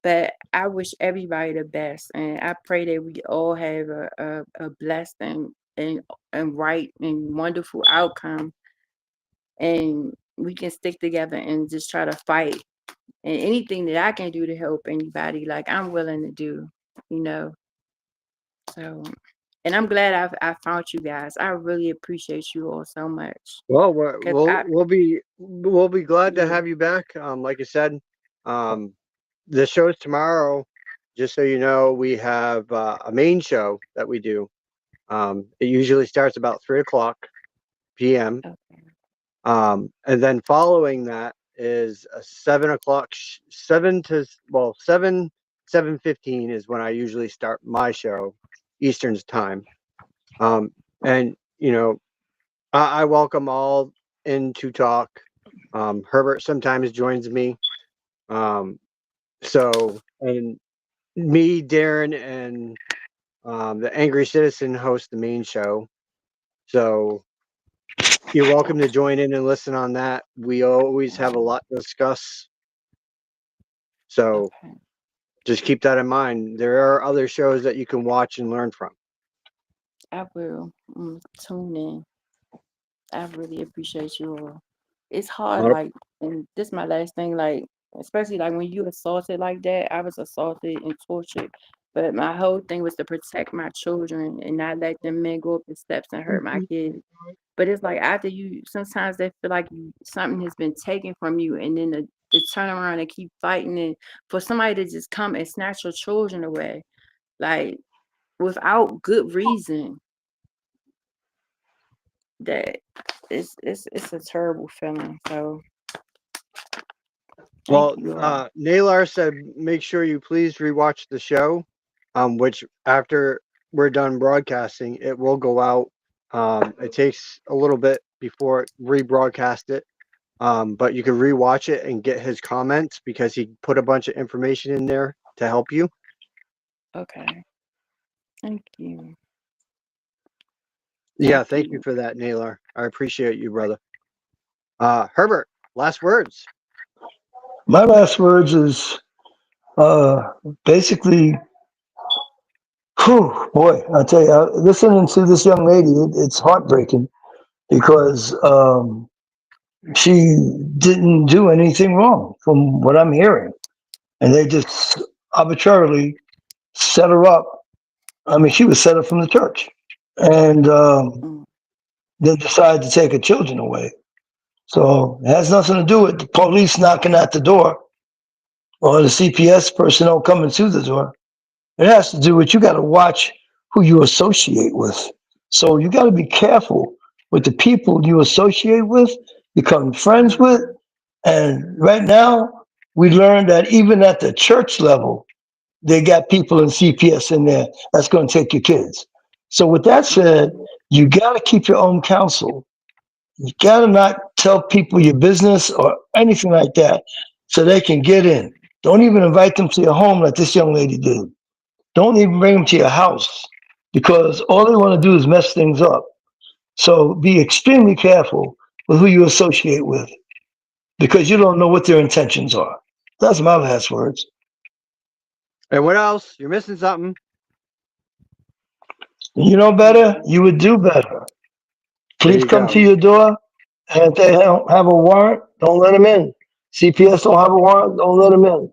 But I wish everybody the best, and I pray that we all have a blessed and right and wonderful outcome, and we can stick together and just try to fight. And anything that I can do to help anybody, like I'm willing to do, you know. So, and I'm glad I found you guys. I really appreciate you all so much. Well, Cause I we'll be glad to yeah, have you back. Like I said, um, the show's tomorrow. Just so you know, we have a main show that we do. It usually starts about 3 o'clock p.m. okay, And then following that is a 7 o'clock, 7:15 is when I usually start my show, Eastern's time. Um, and I welcome all in to talk. Herbert sometimes joins me. Um, and me, Darren, and the Angry Citizen host the main show. So you're welcome to join in and listen on that. We always have a lot to discuss. So okay. just keep that in mind. There are other shows that you can watch and learn from. I will tune in. I really appreciate you all. It's hard, Not a- like, and this my last thing, like, especially like when you assaulted like that. I was assaulted and tortured, but my whole thing was to protect my children and not let them men go up the steps and hurt my kids. But it's like after you, sometimes they feel like something has been taken from you, and then to turn around and keep fighting, and for somebody to just come and snatch your children away, like without good reason, that it's a terrible feeling. So thank Well, you all. Naylor said, make sure you please rewatch the show, which after we're done broadcasting, it will go out. It takes a little bit before it rebroadcast it, but you can rewatch it and get his comments because he put a bunch of information in there to help you. Okay, thank you, Yeah, thank thank you you. for that, Naylor. I appreciate you, brother. Herbert, last words. My last words is uh, basically, whew, boy, I tell you, listening to this young lady, it's heartbreaking because she didn't do anything wrong from what I'm hearing. And they just arbitrarily set her up. I mean, she was set up from the church. And then decided to take her children away. So it has nothing to do with the police knocking at the door or the CPS personnel coming to the door. It has to do with you got to watch who you associate with. So you got to be careful with the people you associate with, become friends with. And right now, we learned that even at the church level, they got people in CPS in there that's going to take your kids. So with that said, you got to keep your own counsel. You got to not tell people your business or anything like that so they can get in. Don't even invite them to your home like this young lady did. Don't even bring them to your house because all they want to do is mess things up. So be extremely careful with who you associate with because you don't know what their intentions are. That's my last words. And what else? You're missing something. You know better, you would do better. Please come to your door, and if they don't have a warrant, don't let them in. CPS don't have a warrant, don't let them in.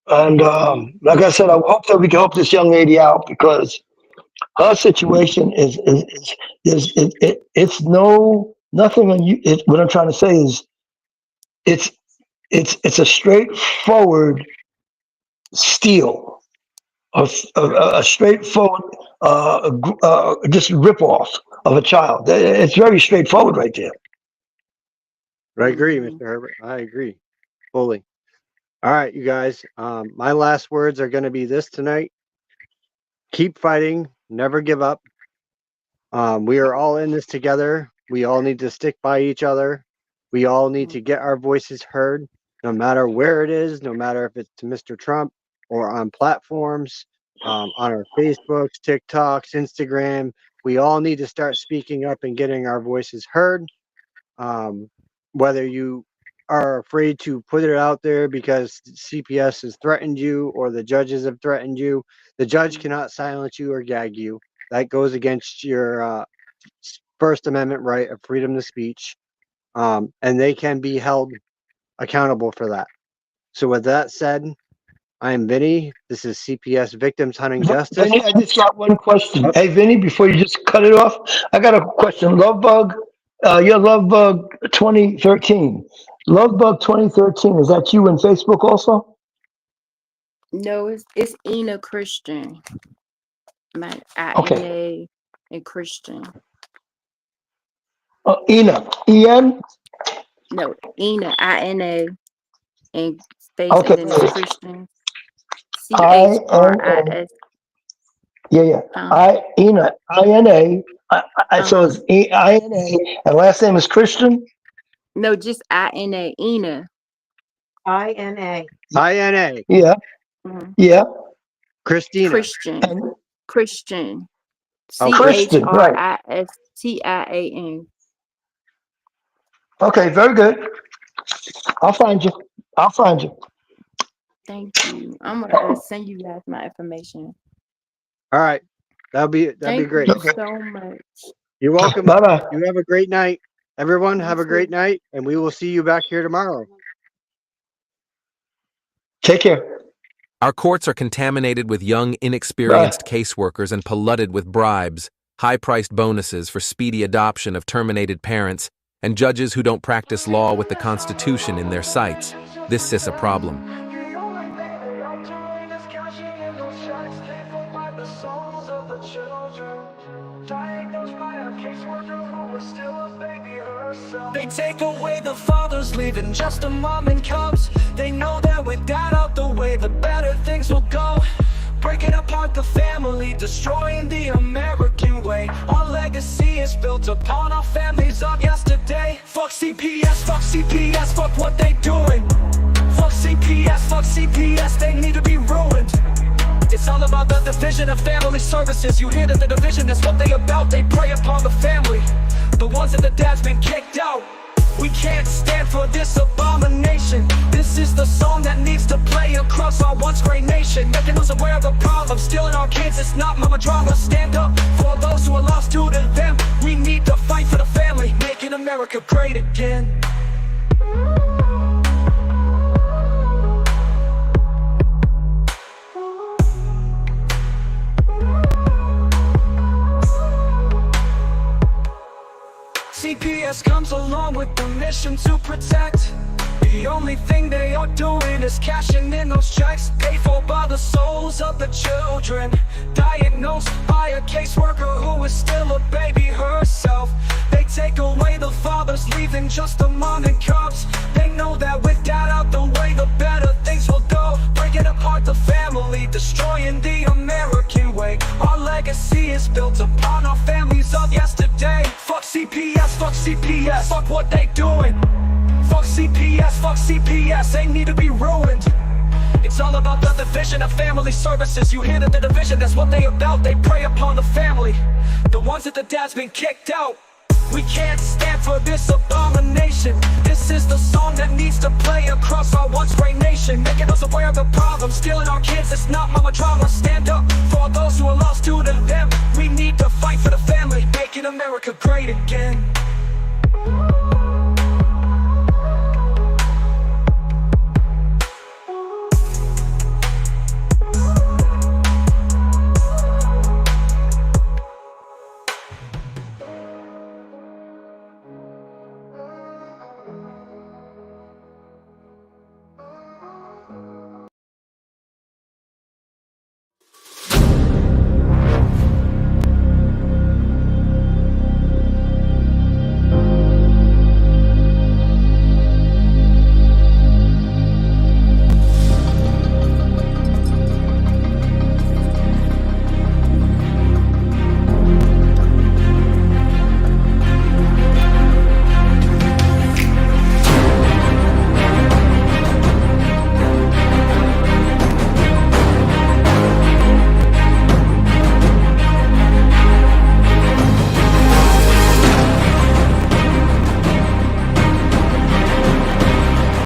And like I said, I hope that we can help this young lady out because her situation it's nothing on you. What I'm trying to say is it's a straightforward steal, a straightforward just rip off of a child. It's very straightforward right there. I agree, Mr. Herbert. I agree fully. All right, you guys. My last words are going to be this tonight. Keep fighting. Never give up. We are all in this together. We all need to stick by each other. We all need to get our voices heard, no matter where it is, no matter if it's to Mr. Trump or on platforms, on our Facebooks, TikToks, Instagram. We all need to start speaking up and getting our voices heard. Whether you are afraid to put it out there because CPS has threatened you or the judges have threatened you, the judge cannot silence you or gag you. That goes against your First Amendment right of freedom of speech, and they can be held accountable for that. So with that said, I'm Vinny. This is CPS Victims Hunting Justice. Vinny, I just got one question. Hey, Vinny, before you just cut it off, I got a question. Lovebug, your Lovebug 2013. Lovebug 2013, is that you in Facebook also? No, it's Ina Christian. My Okay. INA and Christian. Ina, E-N? No, Ina, INA and space Okay. and then it's Christian. I-N-A. CHRIS. Yeah. Ina, I-N-A. So it's I-N-A, and last name is Christian? No, just INA, Ina. INA. INA. Yeah. Yeah. Christina. Christian. Christian, right. CHRISTIAN. Okay, very good. I'll find you. Thank you. I'm gonna send you guys my information. All right. That'd be great. Thank you so much. You're welcome. Bye-bye. You have a great night. Everyone, have a great night, and we will see you back here tomorrow. Take care. Our courts are contaminated with young, inexperienced caseworkers and polluted with bribes, high-priced bonuses for speedy adoption of terminated parents, and judges who don't practice law with the Constitution in their sights. This is a problem. They take away the fathers, leaving just a mom and cubs. They know that with that out the way, the better things will go. Breaking apart the family, destroying the American way. Our legacy is built upon our families of yesterday. Fuck CPS, fuck what they doing. Fuck CPS, they need to be ruined. It's all about the division of family services. You hear that the division is what they about. They prey upon the family, the ones that the dad's been kicked out. We can't stand for this abomination. This is the song that needs to play across our once great nation, making us aware of the problem. Stealing our kids, it's not mama drama. Stand up for those who are lost due to them. We need to fight for the family, making America America great again. CPS comes along with the mission to protect. The only thing they are doing is cashing in those checks paid for by the souls of the children, diagnosed by a caseworker who is still a baby herself. They take away the fathers, leaving just a mom and cubs. They know that with dad out the way, the better things will go. Breaking apart the family, destroying the American way. Our legacy is built upon our families of yesterday. Fuck CPS, fuck CPS, fuck what they doing. Fuck CPS, they need to be ruined. It's all about the division of family services. You hear that the division, that's what they about. They prey upon the family, the ones that the dad's been kicked out. We can't stand for this abomination. This is the song that needs to play across our once great nation, making us aware of the problem, stealing our kids. It's not mama drama. Stand up for those who are lost to them. We need to fight for the family, making America great again.